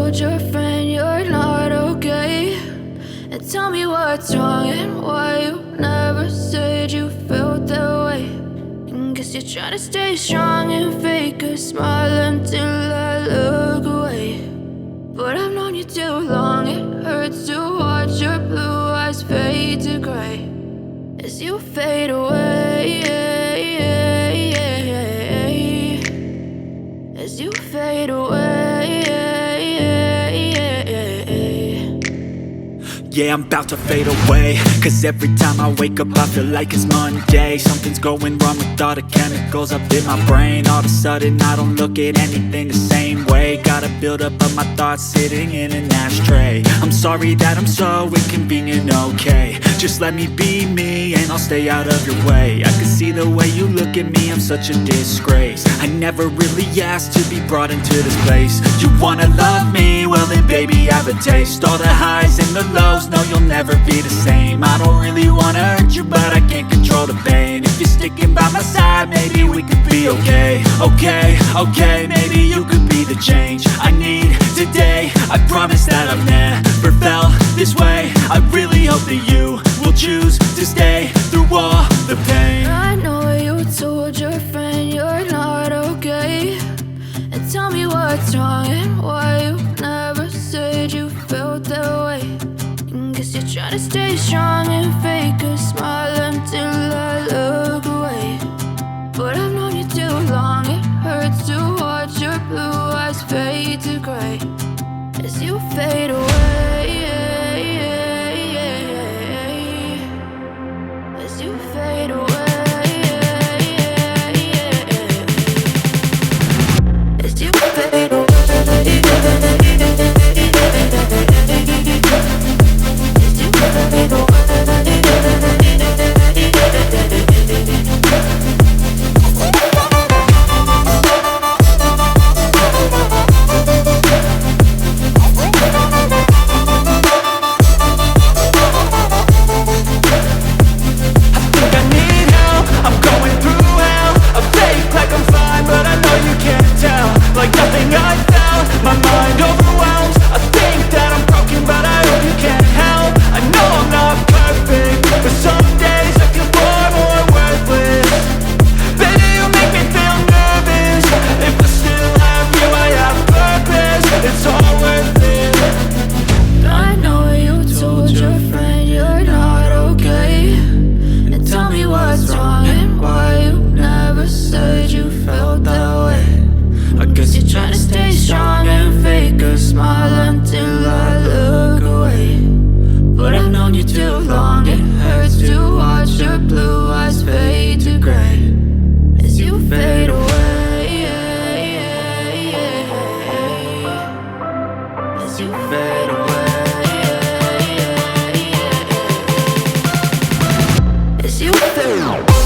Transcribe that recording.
told your friend you're not okay? And tell me what's wrong and why you never said you felt that way. And guess you're trying to stay strong and fake a smile until I look away. But I've known you too long, it hurts to watch your blue eyes fade to gray as you fade away, as you fade away. Yeah, I'm about to fade away, cause every time I wake up I feel like it's Monday. Something's going wrong with all the chemicals up in my brain. All of a sudden I don't look at anything the same way. Got a buildup of my thoughts sitting in an ashtray. I'm sorry that I'm so inconvenient, okay? Just let me be me and I'll stay out of your way. I can see the way you look at me, I'm such a disgrace. I never really asked to be brought into this place. You wanna love me? Well then baby, have a taste. All the highs and the lows, no, you'll never be the same. I don't really wanna hurt you, but I can't control the pain. If you're sticking by my side, maybe we could be okay. Okay, maybe you could be the change I need today. I promise that I've never felt this way. I really hope that you will choose to stay through all the pain. I know you told your friend you're not okay. And tell me what's wrong and why you never said you felt that way. And guess you're trying to stay strong and fake a smile until I look away. But I've known you too long, it hurts to watch your blue eyes fade to gray as you fade away, as you fade away. As you fade away, as you fade away. Like nothing I found, my mind overwhelms. I think that I'm broken, but I hope you can't help. I know I'm not perfect, but some days I feel far more worthless. Baby, you make me feel nervous. If I still have you, I have purpose. It's all worth it. I know you told your friend you're not okay. And tell me what's wrong and why you never said you felt that way. I guess you're trying to stay strong and fake a smile until I look away. But I've known you too long, it hurts to watch your blue eyes fade to gray as you fade away, as you fade away, as you fade away.